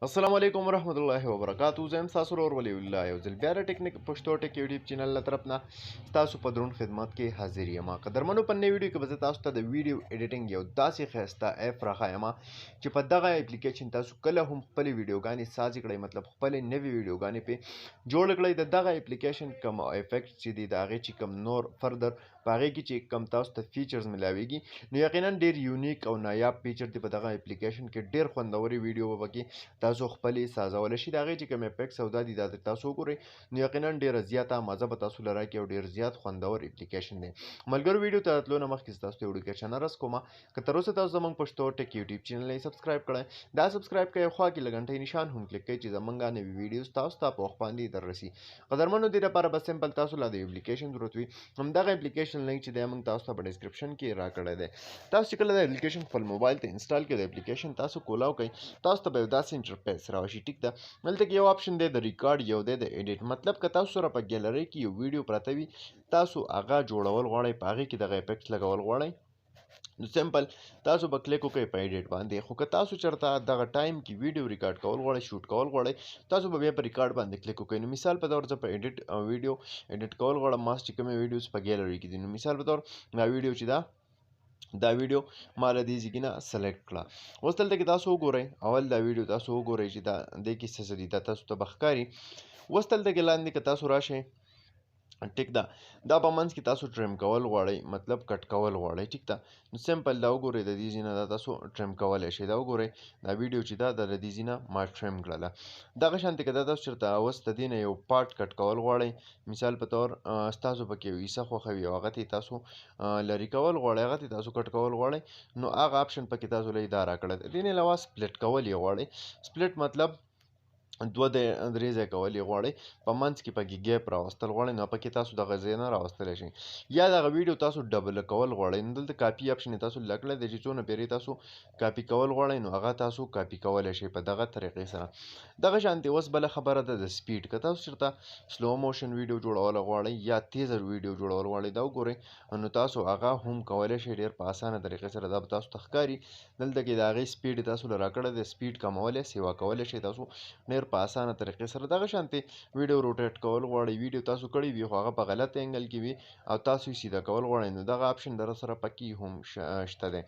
السلام علیکم ورحمت الله وبرکاتہ. زه یم ستاسو ورور ولی الله یو ځل بیا د ټیکنیک پښتو ټیک یوټیوب چینل له طرف نه ستاسو په درون خدمت کې حاضر یم. قدرمنو په نوې ویډیو کې به زه تاسو ته د ویډیو ایډیټینګ یو داسې ښایسته اپ راښایم چې په دغه اپلیکیشن تاسو کله هم خپلې ویډیوګانې سازي کړئ، مطلب خپلې نوې ویډیوګانې پې جوړ کړئ. د دغه اپلیکیشن کوم افیکټ چې دي د هغې چې کوم نور فردر په هغې کې چې کوم تاسو ته فیچرز ملاویږي نو یقینا ډېر یونیک او نایاب فیچر دی په دغه اپلیکیشن کې. ډېر خوندورې ویډیو به پکې تاسو خپلې سازولی شي. د هغې چې کوم افیکټس او دا دي دا تاسو وګورئ نو یقینا ډېره زیاته مزه به تاسو له راکړي او ډېر زیات خوندور اپلیکیشن دی. ملګرو ویډیو ته تلو نه مخکې تاسو ته یو ډېر عرض کوم که تر اوسه تاسو زموږ پښتو ټیک یوټیوب چینل یې سبسکرایب کړئ دا سبسکرایب کړئ او خوا کې له غنټۍ نشان هم کلیک کړئ چې زموږ نوي ویډیوز تاسو ته په وخت باندې در رسي. قدرمنو دې لپاره بس سمپل تاسو له د اپلیکیشن ضرورت وي. همدغه اپلیکیشن لینک چې دی موږ تاسو ته په ډسکرپشن کې راکړی دی. تاسو چې کله د اپلیکیشن خپل موبایل ته انسټال کړئ د اپلیکیشن تاسو کولاو کوئ تاسو ته به یو داسې انټرفیس راشي. ټیک ده، دلته کې یو آپشن دی د ریکارډ، یو دی د ایډیټ. مطلب که تاسو سره په ګیلرۍ کې یو ویډیو پرته وي تاسو هغه جوړول غواړئ، په هغې کې دغه افیکټس لګول غواړئ نو سمپل تاسو به کلیک وکړئ په ایډیټ باندې. خو که تاسو چېرته دغه ټایم کې ویډیو ریکارډ کول غواړئ، شوټ کول غواړئ، تاسو به بیا په ریکارډ باندې کلیک وکړئ. نو مثال په طور زه په ایډیټ ویډیو ایډیټ کول غواړم، ما چې کومې ویډیوز په ګیلرۍ کې دي نو مثال په طور دا ویډیو چې دا ویډیو ما له دې ځای نه سلیکټ کړه. اوس دلته کې تاسو وګورئ، اول دا ویډیو تاسو وګورئ چې دا دې کې څه څه دي دا تاسو ته به ښکاري. اوس دلته کې لاندې که تاسو راشئ ټیک ده، دا په منځ کې تاسو ټریم کول غواړئ، مطلب کټ کول غواړئ. ټیک ده نو سمپل دا وګورئ د دې ځای نه دا تاسو ټریم کولی شئ. دا وګورئ دا ویډیو چې دا د دې ځای نه ما ټریم کړله. دغه شانتې که دا تاسو چېرته اوس د دې نه یو پارټ کټ کول غواړئ، مثال په طور ستاسو پکې یو حصه خوښوي او هغه ته تاسو لرې کول غواړئ، هغه ته تاسو کټ کول غواړئ نو هغه آپشن پکې تاسو له دا راکړی. د دې نه علاوه سپلټ کول یې غواړئ، سپلټ مطلب دوه درې ځای کول یې غواړئ، په منځ کې پکې ګیپ راوستل غواړئ نو پکې تاسو دغه ځای نه راوستلی شئ. یا دغه ویډیو تاسو ډبل کول غواړئ نو دلته کاپي آپشن یې تاسو لکړی دی چې څونه پیرې تاسو کاپي کول غواړئ نو هغه تاسو کاپي کولی شئ په دغه طریقې سره. دغه شانتې اوس بله خبره ده د سپیډ. که تاسو چېرته سلو موشن ویډیو جوړول غواړئ یا تیزر ویډیو جوړول غواړئ دا وګورئ نو تاسو هغه هم کولی شئ ډېر په اسانه طریقې سره. دا به تاسو ته ښکاري دلته کې د هغې سپیډ تاسو له راکړی دی، سپیډ کمولی سیوا کولی شئ تاسو ډېر په اسانه طریقې سره. دغه شانتې ویډیو روټیټ کول غواړئ، ویډیو تاسو کړی وي خو هغه په غلط اینګل کې وي او تاسو یې سیده کول غواړئ نو دغه آپشن در سره پکې هم شته دی.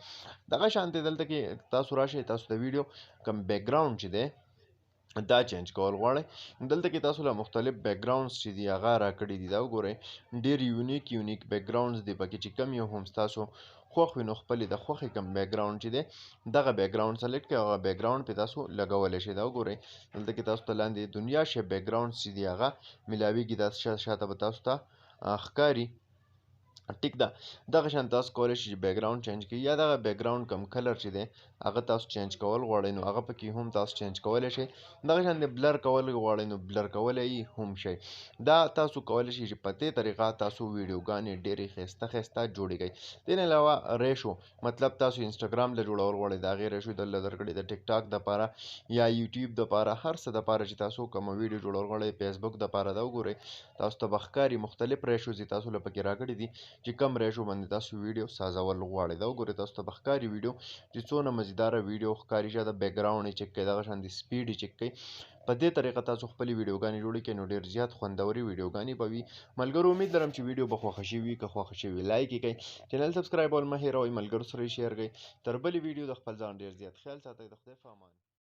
دغه شانتې دلته کې تاسو راشئ، تاسو د ویډیو کوم بیک ګراوند چې دی دا چینج کول غواړئ دلته کې تاسو له مختلف بیک ګراوندز چې دي هغه راکړي دي. دا وګورئ ډېر یونیک بیک ګراوندز دي پکې چې کوم یو هم ستاسو خوښ وي نو خپلې د خوښې کوم بیک ګراوند چې دی دغه بیک ګراوند سلیکټ کړئ او هغه بیک ګراوند پې تاسو لګولی شئ. دا وګورئ دلته کې تاسو ته لاندې دنیا شیپ بیک ګراوند چې دي هغه میلاویږي، دا شاته به تاسو ته ښکاري. ټیک ده، دغه شان تاسو کولی شئ چې بیک ګراوند چینج کړئ یا دغه بیک ګراوند کوم کلر چې دی هغه تاسو چینج کول غواړئ نو هغه پکې هم تاسو چینج کولی شئ. دغه شان د بلر کول غواړئ نو بلر کولی یې هم شئ. دا تاسو کولی شئ چې په دې طریقه تاسو ویډیوګانې ډېرې ښایسته ښایسته جوړې کړئ. دې نه علاوه ریشو مطلب تاسو انسټاګرام له جوړول غواړئ د هغې ریشو دلته درکړې د ټیک ټاک دپاره یا یوټیوب دپاره هر څه دپاره چې تاسو کومه ویډیو جوړول غواړئ، فیسبوک دپاره. دا وګورئ تاسو ته به ښکاري مختلف ریشوز یې تاسو له پکې راکړي دي چې کوم ریشو باندې تاسو ویډیو سازول غواړئ. دا وګورئ تاسو ته به ښکاري ویډیو چې څونه مزیداره ویډیو ښکاري. چې د بیک ګراوند یې چک کړئ، دغه شان د سپیډ یې چک کړئ. په دې طریقه تاسو خپلې ویډیوګانې جوړې کړئ نو ډېر زیات خوندورې ویډیوګانې به وي. ملګرو امید لرم چې ویډیو به خوښه شوي وي. که خوښه شوي لایک یې کړئ، چینل سبسکرایبول مه هېروئ، ملګرو سره یې شیر کړئ. تر بلې ویډیو د خپل ځان ډېر زیات خیال ساتئ. د خدای په امان.